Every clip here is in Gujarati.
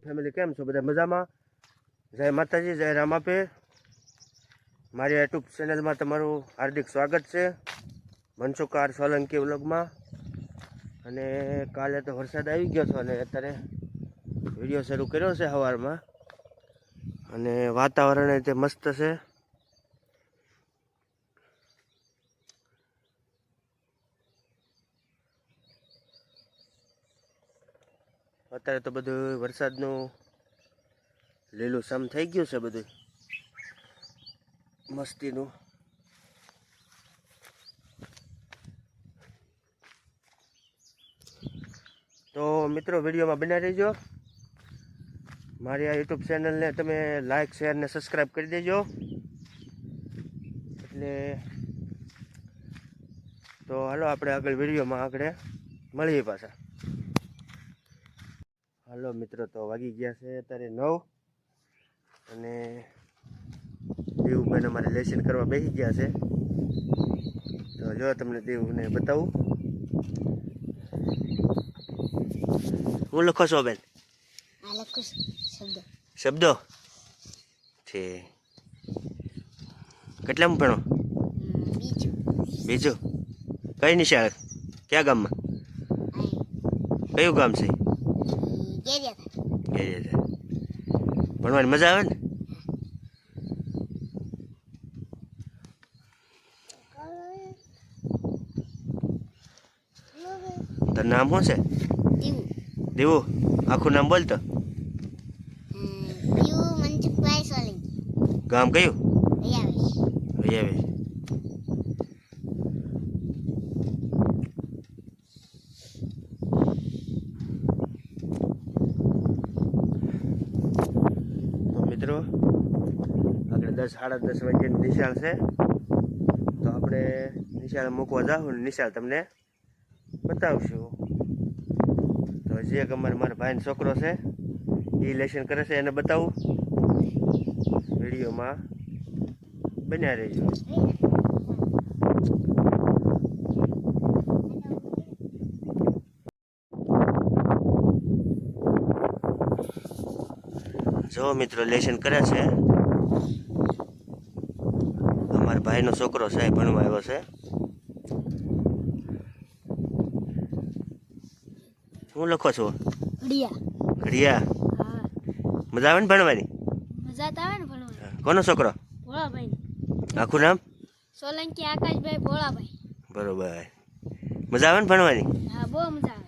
ફેમિલી કેમ છો બધા મજામાં? જય માતાજી, જય રામાપે. મારી યુટ્યુબ ચેનલમાં તમારું હાર્દિક સ્વાગત છે, મનસુકાર સોલંકી વ્લોગમાં. અને કાલે તો વરસાદ આવી ગયો હતો અને અત્યારે વિડીયો શરૂ કર્યો છે સવારમાં. અને વાતાવરણ તે મસ્ત છે. અત્યારે તો બધું વરસાદનું લીલું સમ થઈ ગયું છે, બધું મસ્તીનું. તો મિત્રો વિડીયોમાં બન્યા રહેજો. મારી આ યુટ્યુબ ચેનલને તમે લાઈક શેર ને સબસ્ક્રાઈબ કરી દેજો. એટલે તો હાલો આપણે આગળ વિડીયોમાં આગળ મળીએ પાછા. હાલો મિત્રો, તો વાગી ગયા છે અત્યારે 9 અને દેવુભાઈ અમારે લેસન કરવા બેસી ગયા છે. તો જો તમને દેવુને બતાવું. હું લખો છો બેન? શબ્દો છે. કેટલામાં ભણો? બીજું. કઈ નિશાળ? ક્યાં ગામમાં? કયું ગામ છે? ભણવાની મજા આવે ને? તારું નામ શું છે? દેવું. આખું નામ બોલ તો. ગામ કયું? હૈયાવેશ. મિત્રો આગળ 10 સાડા 10 વાગ્યાની નિશાળ છે. તો આપણે નિશાળ મૂકવા જાઉં ને નિશાળ તમને બતાવશું. તો હજી એક મારા ભાઈનો છોકરો છે, એ લેસન કરે છે, એને બતાવું. વિડીયોમાં બન્યા રહેજો. જો મિત્રો લેસન કરે છે. અમારા ભાઈનો છોકરો છે, ભણવા આવ્યો છે. શું લખો છો? ઘડિયા. મજા આવે ને ભણવાની? મજા તો આવે ને ભણવાની. કોનો છોકરો? ભોળાભાઈ. આખું નામ? સોલંકી આકાશભાઈ ભોળાભાઈ. બરોબર. મજા આવે ને ભણવાની? હા, બહુ મજા આવે.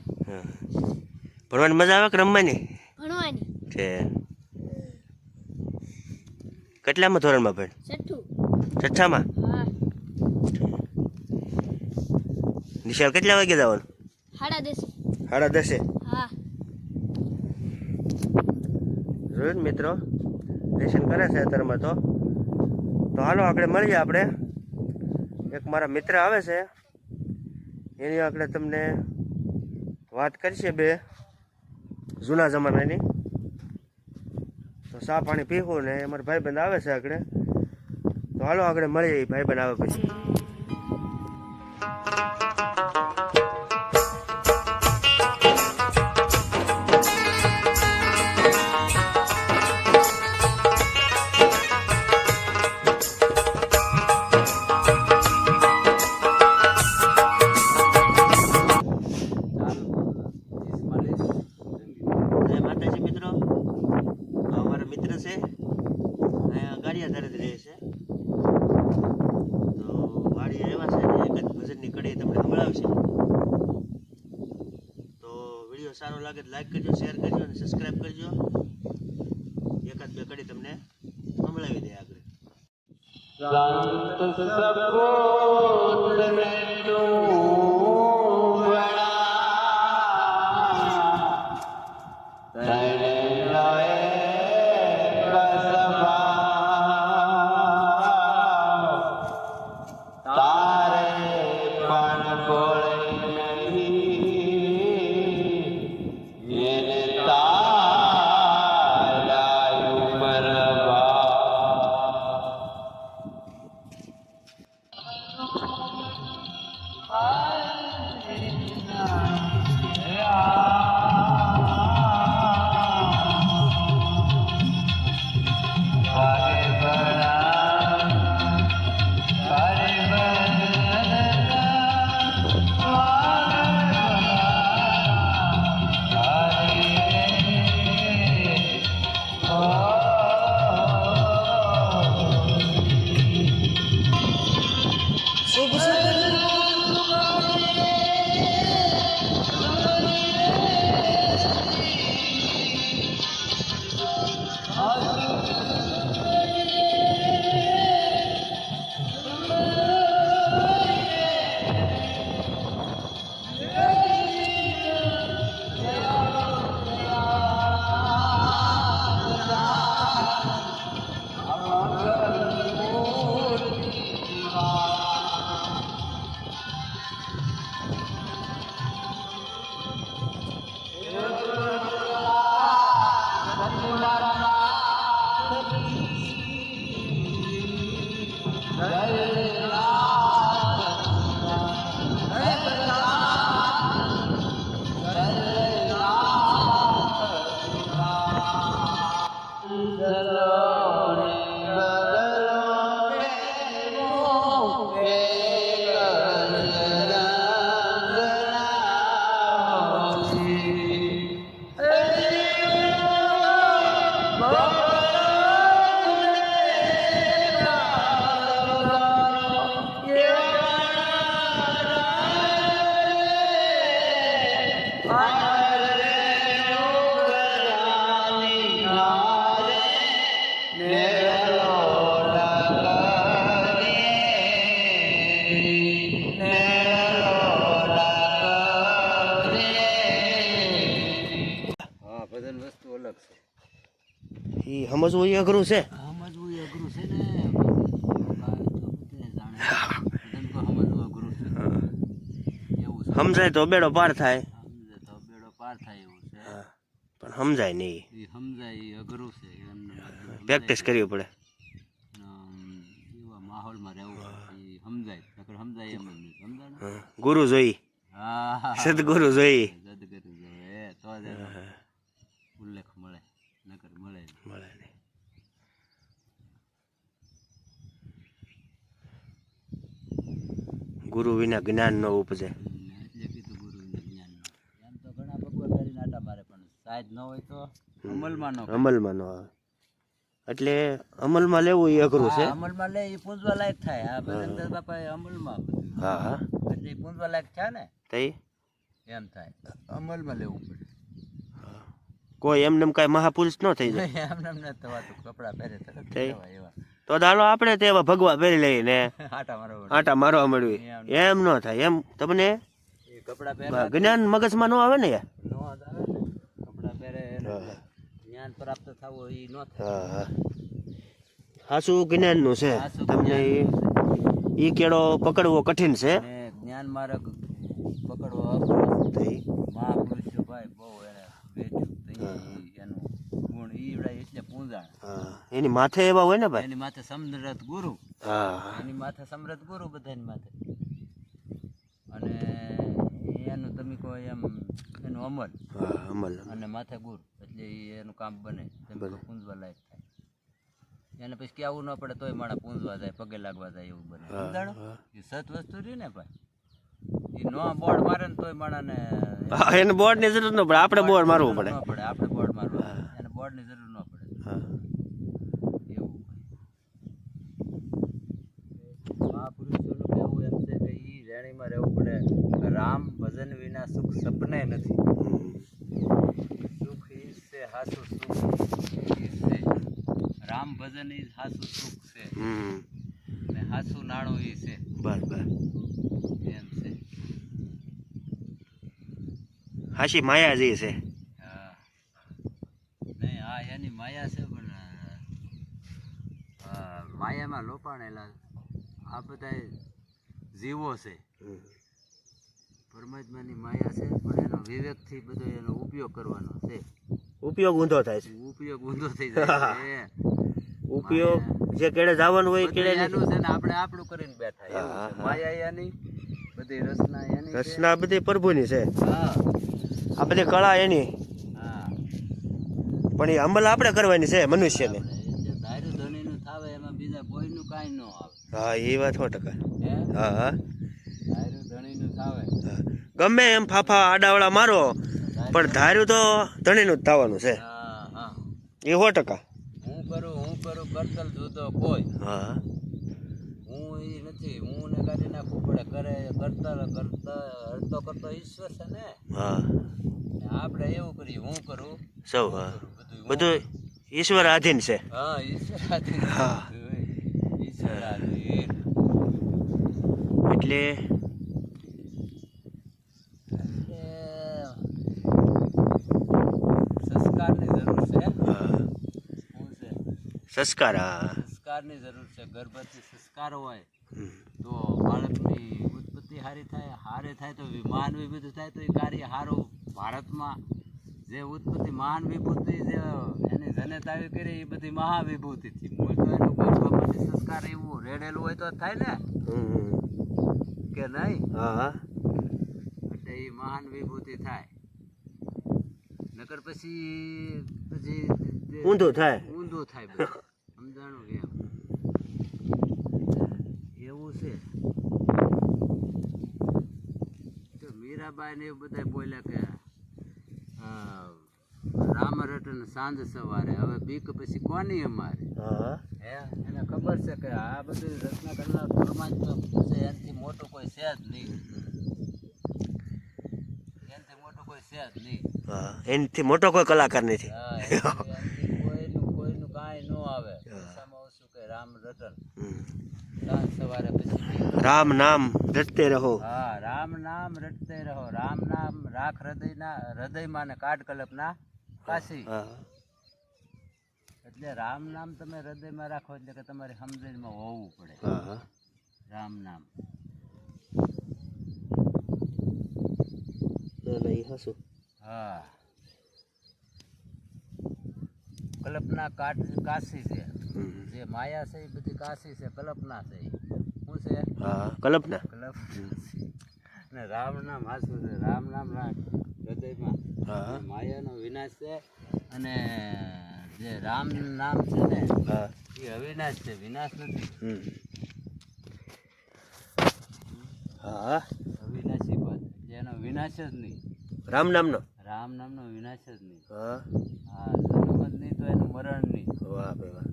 ભણવાની મજા આવે કે રમવાની? ભણવાની છે. કેટલામાં ધોરણમાં ભણ? છઠ્ઠામાં. હા. નિશાળ કેટલા વાગે જવાનું? 10:30. 10:30. હા. જોયું મિત્રો લેસન કરે છે અત્યારમાં. તો હાલો આપણે મળીએ. આપણે એક મારા મિત્ર આવે છે, એની આપણે તમને વાત કરીશે બે જૂના જમાનાની. તો ચા પાણી પીવું ને અમારા ભાઈબંધ આવે છે આગળ. તો હાલો આગળ મળીએ ભાઈબંધ આવે પછી. ગાડિયા ધરે રહે છે. તો વાડી આવ્યા છે ને એક જ ભજનની કડી તમને સંભળાવશે. તો વિડીયો સારો લાગે તો લાઈક કરજો, શેર કરજો અને સબસ્ક્રાઈબ કરજો. એકાદ બે કડી તમને સંભળાવી દે આગળ. હા ભજન વસ્તુ અલગ છે એ સમજવું એ અઘરું છે. સમજવું એ અઘરું છે ને ભજન તો સમજવું અઘરું છે એવું છે સમજાય તો બેડો પાર થાય, સમજે તો બેડો પાર થાય એવું છે પણ સમજાય નહીં. એ સમજાય એ અઘરું છે એમને પ્રેક્ટિસ કરવી પડે. એવા માહોલમાં રહેવું એ સમજાય નકર સમજાય એમ જ નહીં સમજાય ગુરુ જોઈ, હા સદગુરુ જોઈ. સદગુરુ જોવે તો જ એનો ઉલ્લેખ મળે નકર મળે નહીં. મળે નહીં. ગુરુ વિના જ્ઞાન ન ઉપજે. એટલે કીધું ગુરુ જ્ઞાન એમ તો ઘણા ભગવાન કરીને આટા મારે પણ સાહેબ ન હોય તો અમલમાં ન અમલમાં ન આવે. એટલે અમલમાં લેવું એ અઘરું છે. અમલમાં લે એ પૂંજવા લાયક થાય આ ભજનદાસ બાપા એ અમલમાં હા હા. એટલે એ પૂંજવા લાયક થયા ને તઈ એમ થાય અમલમાં લેવું પડે કોઈ એમને એમ કાંઈ મહાપુરુષ ન થઈ જાય. એમને એમ નથી થવાતું કપડાં પહેરે તરત તઈ? લેવાય એવા તો દાલો આપણે તે એવા ભગવા પહેરી લઈને આટા મારો આટા મારવા મળવી એમ ન થાય. એમ તમને એ કપડાં પહેરે જ્ઞાન મગજમાં ન આવે ને યાર. નો જ આવે ને કપડાં પહેરે જ્ઞાન પ્રાપ્ત થવું એ ન થાય હા હા. હાસું જ્ઞાનનું છે. હાસું તમને ઈ કેળો પકડવો કઠિન છે. અને જ્ઞાન માર્ગ પકડવો અઘરો તઈ મહાપુરુષો ભાઈ બહુ એને વેચ્યું તો એનું ગુણ ઈવડાય એટલે પૂંજાણ હા. એની માથે એવા હોય ને ભાઈ. એની માથે સમરથ ગુરુ હા એની માથે સમરથ ગુરુ બધાની માથે અને એનું તમે કહો એમ એનું અમલ હા અમલ. અને માથે ગુરુ એટલે એનું કામ બને તમે બને. પૂંજવા લાયક થાય એને પછી કેવું ન પડે તોય માણસ પૂંજવા જાય પગે લાગવા જાય એવું બને હા, સમજાણો હા. એ સત વસ્તુ રહી ને ભાઈ એ નો બોર્ડ મારે ને તોય માણસને હા, એને બોર્ડ ની જરૂર ન પડે, આપણે બોર્ડ મારવું પડે. ન પડે આપણે બોર્ડ મારવું પડે. એને બોર્ડની જરૂર ન પડે હા. એવું મહાપુરુષોનું કહેવું એમ છે કે ઈ રેણીમાં રહેવું પડે રામ ભજન વિના સુખ સપને નથી સુખ ઈ છે હાસુ સુખ ઈ છે રામ ભજન ઈ હાસુ સુખ છે હમ. ને હાસુ નાણું ઈ છે બસ બસ. એમ છે હાશી માયા જે છે. હા નહીં આ એની માયા છે પણ માયામાં લોપાણેલા આ બધા જીવો છે પરમાત્માની માયા છે પણ એનો વિવેકથી બધો એનો ઉપયોગ કરવાનો છે ઉપયોગ ઊંધો થાય છે. ઉપયોગ ઊંધો થઈ જાય છે ઉપયોગ જે કેડે જવાનું હોય એ કેડે બધું એનું છે ને આપણે આપણું કરીને બેઠા એવું હા, છે. હા. માયા એની બધી રચના એની છે. રચના બધી પ્રભુની છે. હા આ બધી કળા એની, હા પણ એ અમલ આપણે કરવાની છે મનુષ્યને. આપણે જે ધાર્યું ધણીનું થાવે એમાં બીજા કોઈનું કાંઈ ન આવે હા એ વાત 100%. હે હા હા. ધાર્યું ધણીનું થાવે હા. ગમે એમ ફાફા આડાવડા મારો પણ ધાર્યું તો ધણીનું જ થવાનું છે હા હા એ 100%. હું કરું કરતલ જુદો કોઈ હા હું એ નથી હું ને કાઢી નાખવું પડે કરે કરતો ઈશ્વર છે ને હા. ને આપણે એવું કરીએ હું કરું સૌ હા બધું બધું ઈશ્વર આધીન છે. હા ઈશ્વર આધીન હા. ઈશ્વર આધીન એટલે સંસ્કારની જરૂર છે હા શું છે સંસ્કાર. હા સંસ્કારની જરૂર છે ગર્ભથી સંસ્કાર હોય હમ. તો બાળકની ઉત્પત્તિ સારી થાય તો માનવી બધું થાય તો એ કાર્ય સારું ભારતમાં જે ઉત્પત્તિ મહાન વિભૂતિ જે એની જનેતાવી કરી એ બધી મહાવિભૂતિથી મૂળ તો એનું ગર્ભમાંથી સંસ્કાર એવું રેડેલું હોય તો થાય ને હમ. કે નહીં હા હા. એટલે એ મહાન વિભૂતિ થાય નકર પછી ઊંધું થાય. ઊંધું જુદો થાય બધું. સમજાણું કે એવું છે. તો મીરાબાઈ ને એવું બધા બોલ્યા કે રામ રટન સાંજ સવારે, હવે બીક પછી કોની અમારે? હા હે, એને ખબર છે કે આ બધું રચના કરનાર પરમાત્મા છે, એનાથી મોટું કોઈ છે જ નહીં, એનાથી મોટું કોઈ છે જ નહીં. હા, એનાથી મોટો કોઈ કલાકાર નથી. હા, એનાથી કોઈનું કાંઈ ન આવે. ઓછામાં ઓછું કે રામ રટન સાંજ સવારે પછી બીક. રામ નામ રટતે રહો. હા, રામ નામ રટતે રહો. રામ નામ રાખ હૃદયમાં ને કાઢ કલ્પના કાશી. હા એટલે રામ નામ તમે હૃદયમાં રાખો એટલે કે તમારે સમજણમાં હોવું પડે. હા રામ નામ એ હસું. હા, કલ્પના કાશી છે. જે માયા છે એ બધી કાશી છે, કલ્પના છે. શું છે? હા કલ્પના. કલ્પના છે. અને રામ નામ હાસું છે. રામ નામ રાખ હૃદયમાં. હા માયાનો વિનાશ છે અને જે રામ નામ છે ને હા એ અવિનાશ છે, વિનાશ નથી. હા અવિનાશી પદ, જેનો વિનાશ જ નહીં. રામ નામનો. રામ નામનો વિનાશ જ નહીં. હા હા, જન્મ જ નહીં તો એનું મરણ નહીં. વાહ ભાઈ વાહ.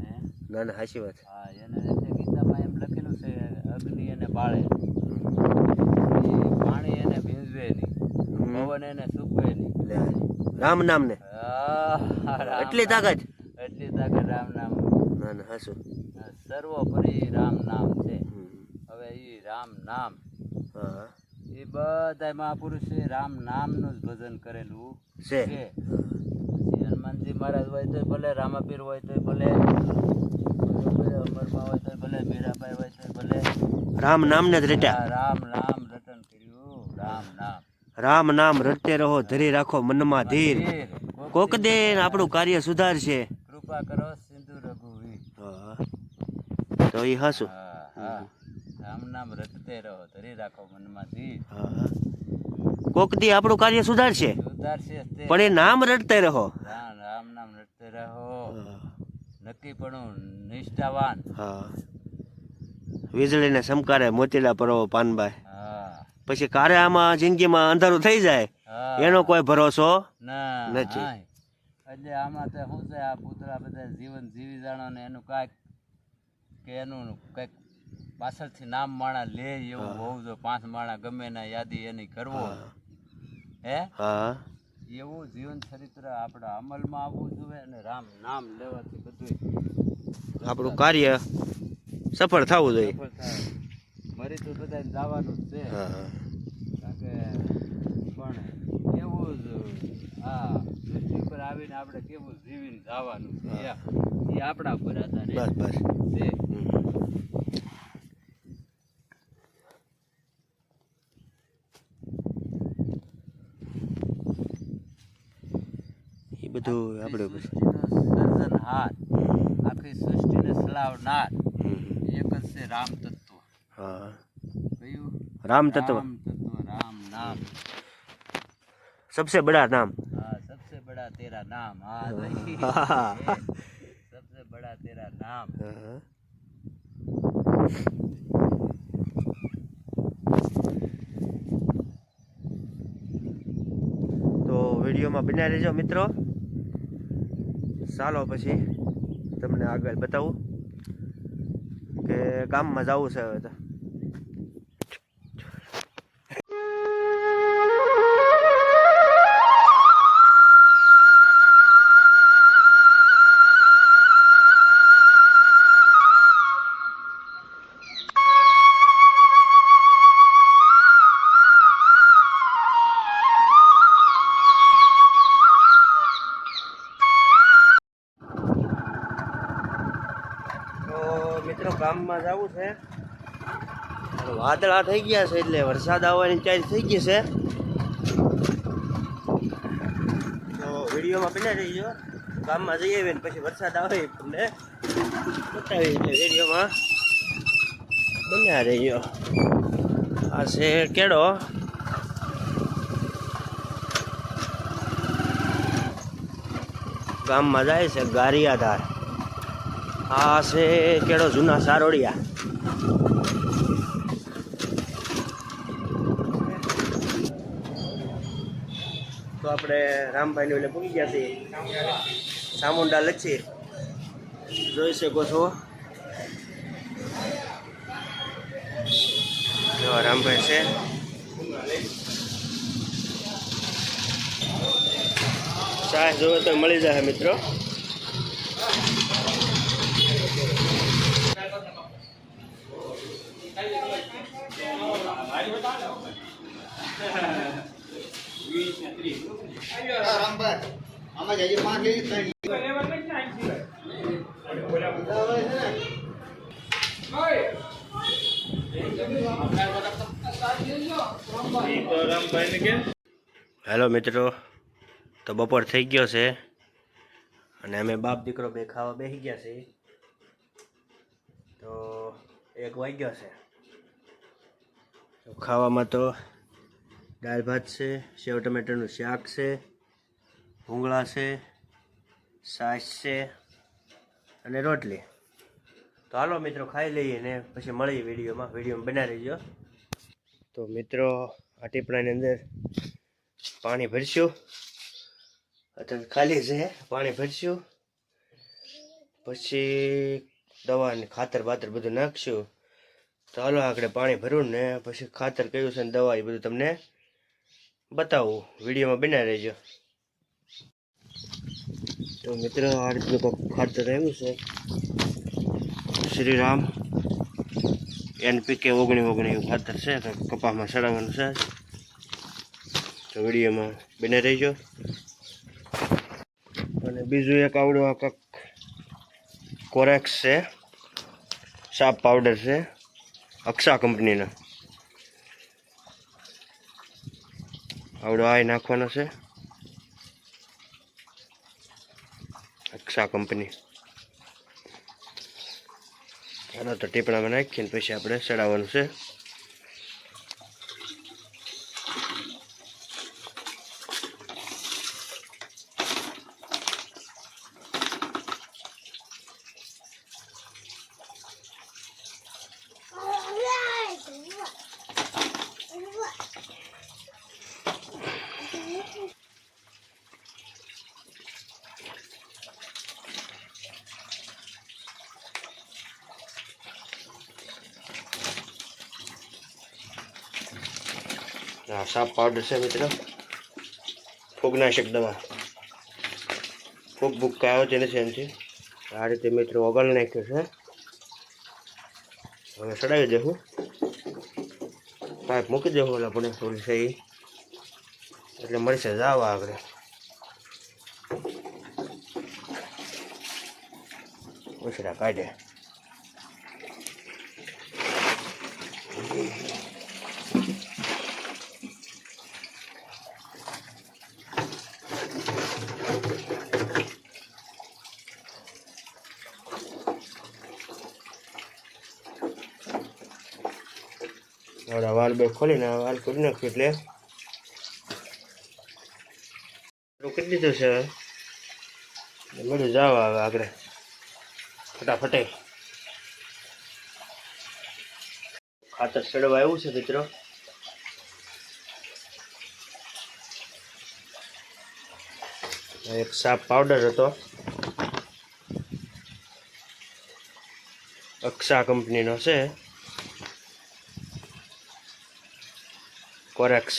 હે, ના ના હાચી વાત. હા, એને એટલે ગીતામાં એમ લખેલું છે, અગ્નિ એને બાળે, એ પાણી એને ભીંજવે નહીં, પવન એને સૂકવે નહીં. લે, રામ નામ ને રામ એટલી નામ. તાકાત. એટલી તાકાત રામ નામ. ના ના હાસું. સર્વોપરી રામ નામ છે. હવે એ રામ નામ હા એ બધા મહાપુરુષે રામ નામનું જ ભજન કરેલું છે. છે. પછી હનુમાનજી મહારાજ હોય તો ભલે, રામાપીર હોય તો ભલે, અમરમાં હોય તો ભલે, મીરાબાઈ હોય તો ભલે, રામ નામ ને જ રટ્યા. આ રામ નામ રટન કર્યું. રામ નામ રામ નામ રટતે રહો, ધરી રાખો મનમાં ધીર. ધીર. કોક દેન આપણું કાર્ય સુધારશે. કૃપા કરો સિંધુ રઘુવીર. હા તો એ હાસું. હા હા, રામ નામ રટતે રહો, ધરી રાખો મનમાં ધીર. હા કોક દી આપણું કાર્ય સુધારશે, સુધારશે તે. પણ એ નામ રટતે રહો. રામ નામ રટતે રહો. નક્કી પણ નિષ્ઠાવાન. હા વીજળીને સમકારે મોતીલા પરો પાનબાઈ. હા પછી કારે આમાં જિંદગીમાં અંધારું થઈ જાય હા, એનો કોઈ ભરોસો ના નથી. હા. એટલે આમાં તો શું છે, આ પુતળા બધા જીવન જીવી જાણો ને એનું કાંઈક કે એનું કંઈક પાછળથી નામ માણા લે એવું હોવું જોઈએ. 5 માણા ગમે ના યાદી એની કરવો. હે, હા એવું જીવન ચરિત્ર આપણા અમલમાં આવવું જોઈએ અને રામ નામ લેવાથી બધું આપણું કાર્ય સફળ થવું જોઈએ. સફળ થાય. મરી તો બધા જવાનું જ છે. હા કારણ કે પણ કેવું જ આ પૃથ્વી પર આવીને આપણે કેવું જીવીને જવાનું છે એ આપણા ઉપર આધાર બસ બસ. છે. એ બધું આપણે સૃષ્ટિનો સર્જનહાર, આખી સૃષ્ટિને ચલાવનાર એક જ છે રામ તત્વ. હા કયું? રામ તત્વ. રામ તત્વ, રામ નામ. सबसे बड़ा नाम. हाँ, सबसे बड़ा तेरा नाम. हाँ वही सबसे बड़ा तेरा नाम. તો વિડીયોમાં બન્યા રહેજો મિત્રો. ચાલો પછી તમને આગળ બતાવું કે ગામમાં જવું છે હવે તો. મિત્રો ગામમાં જવું છે, વાદળા થઈ ગયા છે એટલે વરસાદ આવવાની ચાલ થઈ ગઈ છે. તો વિડીયોમાં બન્યા રહીજો. ગામમાં જઈએ ને પછી વરસાદ આવે તમને બતાવી એટલે વિડીયોમાં બન્યા રહીજો. આ છે કેળો. ગામમાં જાય છે ગારિયાધાર. આ છે કેળો જૂના સારોડિયા. તો આપણે રામભાઈને એટલે પૂગી ગયા છીએ ચામુંડા લચ્છી. જોઈ શકો છો એવા રામભાઈ છે. ચા જોવે તો મળી જાય મિત્રો. હેલો મિત્રો, તો બપોર થઈ ગયો છે અને અમે બાપ દીકરો બે ખાવા બેસી ગયા છે. તો 1 વાગ્યો છે. તો ખાવામાં તો દાળ ભાત છે, સેવ ટમેટાનું શાક છે, ભૂંગળા છે, છાશ છે અને રોટલી. તો હાલો મિત્રો ખાઈ લઈએ ને પછી મળીએ વિડીયોમાં બનાવી રહેજો. તો મિત્રો આ ટીપણાની અંદર પાણી ભરશું. અત્યારે ખાલી છે, પાણી ભરશું પછી દવા ને ખાતર બાતર બધું નાખશું. તો હાલો આગળ પાણી ભરવું ને પછી ખાતર કયું છે ને દવા એ બધું તમને બતાવું. વિડીયોમાં બનાવી રહેજો. તો મિત્રો આ રીતનું ખાતર આવ્યું છે શ્રીરામ NPK 19 ખાતર છે. તો કપાસમાં સડાવવાનું છે. તો વિડીયોમાં બનાવી રહેજો. અને બીજું એક આવડું આ કંઈક કોરેક્સ છે, સાપ પાવડર છે, અક્ષા કંપનીનો. આવડો આ નાખવાનો છે, અક્ષા કંપની. ચાલો તો ટીપણામાં નાખીને પછી આપણે ચડાવવાનું છે. આ સાપ પાવડર છે મિત્રો, ફૂગનાશક દવા. ફૂગ બુક કાંઈ આવતી નથી એનાથી. આ રીતે મિત્રો ઓગાળી નાખ્યું છે. હવે ચડાવી દઉં, પાઇપ મૂકી દઉં ઓલા પણ થોડી છે એટલે મળશે જાવા આગળ. ઓછડા કાઢે. હવે વાલ બે ખોલીને વાલ કરી નાખ્યું એટલે રોકી દીધું છે. બધું જવા હવે આગળ ફટાફટે. ખાતર ચડવા આવ્યું છે મિત્રો. એક સાપ પાવડર હતો, અક્ષા કંપનીનો છે, કોરેક્સ.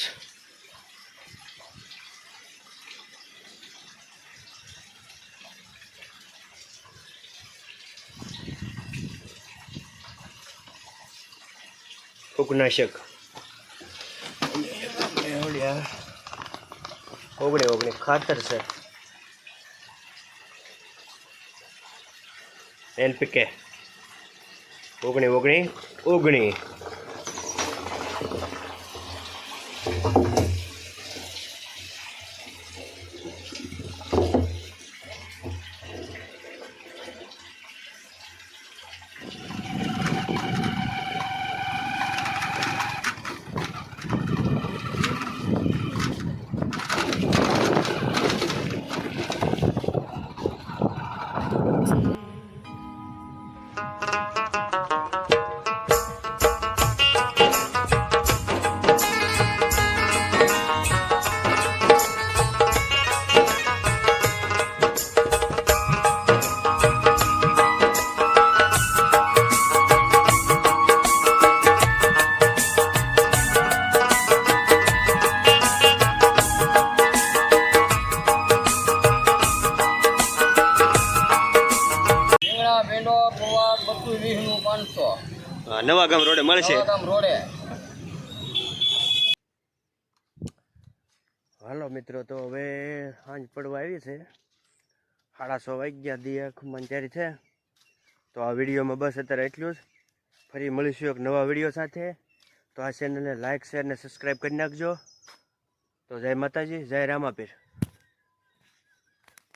ફૂગનાશક ઓગણી ખાતર છે, NPK 19 તો રીંગણા ભીંડો પૌવા બધું 20 નું 500 નવા ગામ રોડે મળશે. નવાગામ રોડે. હાલો મિત્રો, તો હવે સાંજ પડવા આવી છે. 6:30 વાગ્યા દી ખુમાન તૈયારી છે. તો આ વિડીયોમાં બસ અત્યારે એટલું જ. ફરી મળીશું એક નવા વિડીયો સાથે. તો આ ચેનલને લાઇક શેર ને સબસ્ક્રાઈબ કરી નાખજો. તો જય માતાજી, જય રામાપીર.